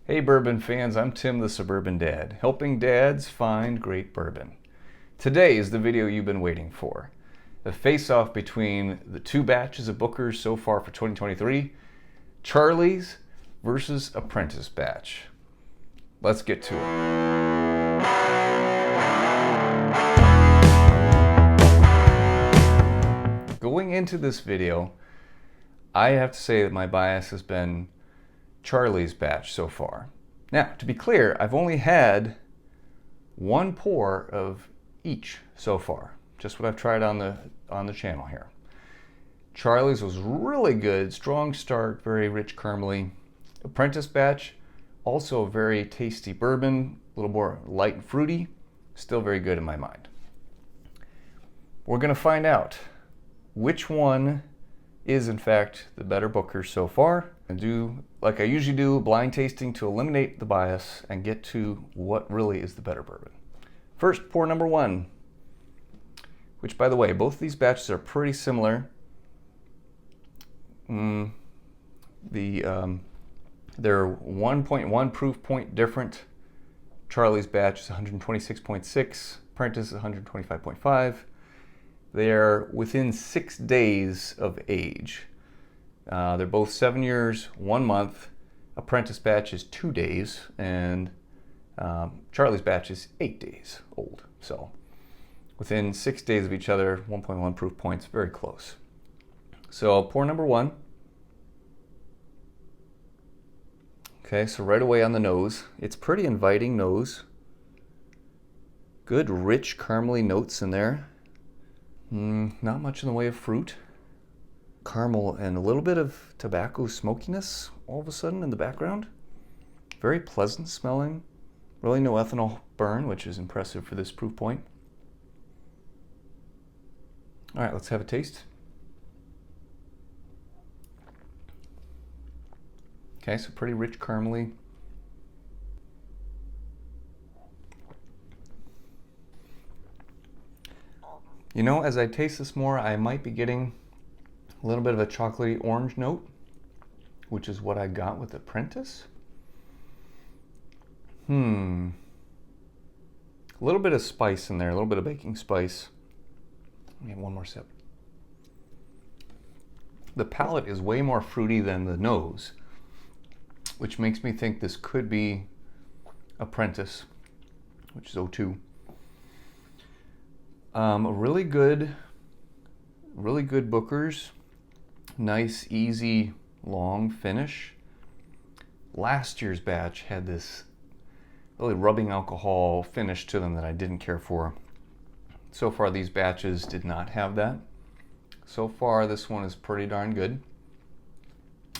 Hey bourbon fans, I'm Tim the Suburban Dad, helping dads find great bourbon. Today is the video you've been waiting for. The face-off between the two batches of Bookers so far for 2023, Charlie's versus Apprentice Batch. Let's get to it. Going into this video, I have to say that my bias has been Charlie's batch so far. Now, to be clear, I've only had one pour of each so far. Just what I've tried on the channel here. Charlie's was really good, strong start, very rich caramely. Apprentice Batch, also a very tasty bourbon, a little more light and fruity, still very good in my mind. We're gonna find out which one is in fact the better Booker so far, and do like I usually do, blind tasting to eliminate the bias and get to what really is the better bourbon. First, pour number one, which by the way, both of these batches are pretty similar. They're 1.1 proof point different. Charlie's batch is 126.6, Apprentice is 125.5. They're within 6 days of age. They're both 7 years, 1 month. Apprentice Batch is 2 days, and Charlie's Batch is 8 days old. So within 6 days of each other, 1.1 proof points, very close. So pour number one. Okay, so right away on the nose, it's pretty inviting nose. Good rich caramely notes in there. Not much in the way of fruit. Caramel and a little bit of tobacco smokiness all of a sudden in the background. Very pleasant smelling. Really no ethanol burn, which is impressive for this proof point. All right, let's have a taste. Okay, so pretty rich caramely. You know, as I taste this more, I might be getting a little bit of a chocolatey orange note, which is what I got with Apprentice. A little bit of spice in there, a little bit of baking spice. Let me have one more sip. The palate is way more fruity than the nose, which makes me think this could be Apprentice, which is 02. Really good Bookers. Nice, easy, long finish. Last year's batch had this really rubbing alcohol finish to them that I didn't care for. So far, these batches did not have that. So far, this one is pretty darn good.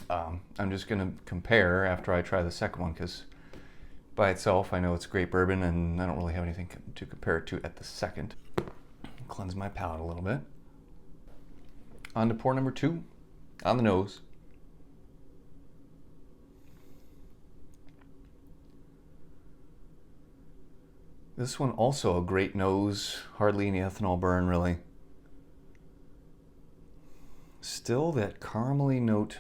I'm just gonna compare after I try the second one, because by itself, I know it's great bourbon and I don't really have anything to compare it to at the second. Cleanse my palate a little bit. On to pour number two, on the nose. This one also a great nose, hardly any ethanol burn really. Still that caramely note.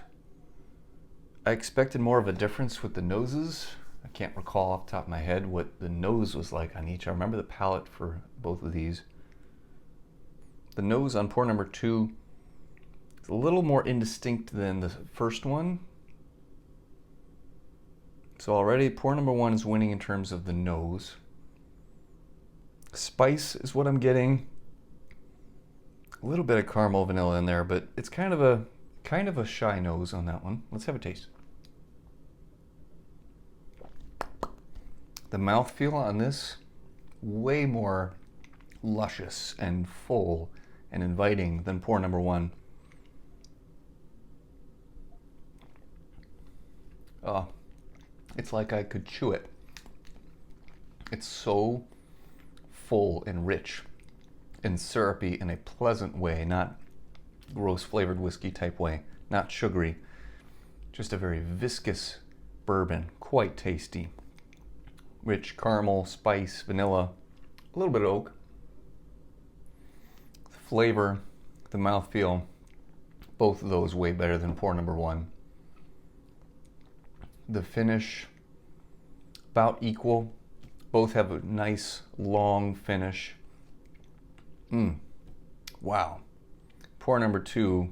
I expected more of a difference with the noses. I can't recall off the top of my head what the nose was like on each. I remember the palate for both of these. The nose on pour number two is a little more indistinct than the first one. So already pour number one is winning in terms of the nose. Spice is what I'm getting. A little bit of caramel vanilla in there, but it's kind of a shy nose on that one. Let's have a taste. The mouthfeel on this, way more luscious and full and inviting than pour number one. Oh, it's like I could chew it. It's so full and rich and syrupy in a pleasant way, not gross flavored whiskey type way, not sugary. Just a very viscous bourbon, quite tasty. Rich caramel, spice, vanilla, a little bit of oak. The flavor, the mouthfeel, both of those way better than pour number one. The finish, about equal. Both have a nice long finish. Wow. Pour number 2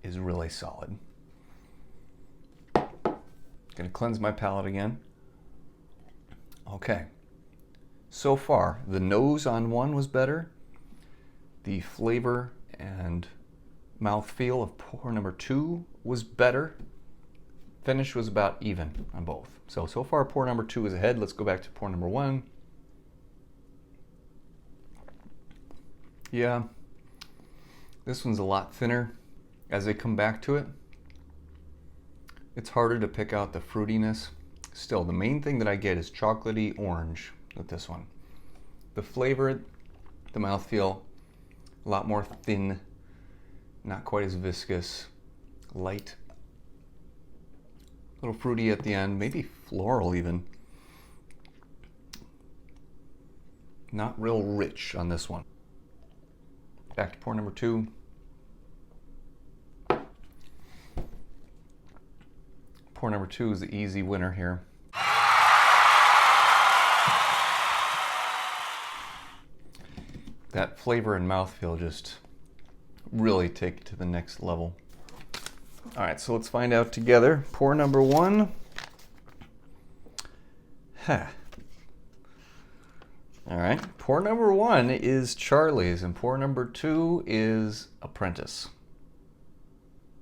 is really solid. Gonna cleanse my palate again. Okay. So far, the nose on one was better. The flavor and mouthfeel of pour number 2 was better. Finish was about even on both. So far pour number 2 is ahead. Let's go back to pour number 1. Yeah, this one's a lot thinner. As I come back to it, it's harder to pick out the fruitiness. Still, the main thing that I get is chocolatey orange with this one. The flavor, the mouthfeel, a lot more thin, not quite as viscous, light, a little fruity at the end, maybe floral even. Not real rich on this one. Back to pour number 2. Pour number 2 is the easy winner here. That flavor and mouthfeel just really take it to the next level. All right, so let's find out together. Pour number 1. All right, pour number 1 is Charlie's, and pour number 2 is Apprentice.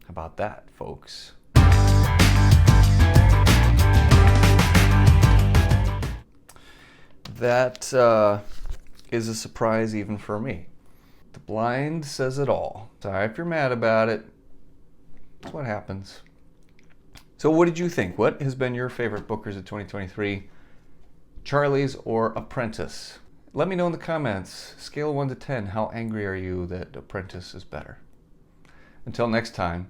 How about that, folks? That is a surprise even for me. The blind says it all. Sorry if you're mad about it. That's what happens. So what did you think? What has been your favorite Bookers of 2023? Charlie's or Apprentice? Let me know in the comments. Scale of 1 to 10, how angry are you that Apprentice is better? Until next time,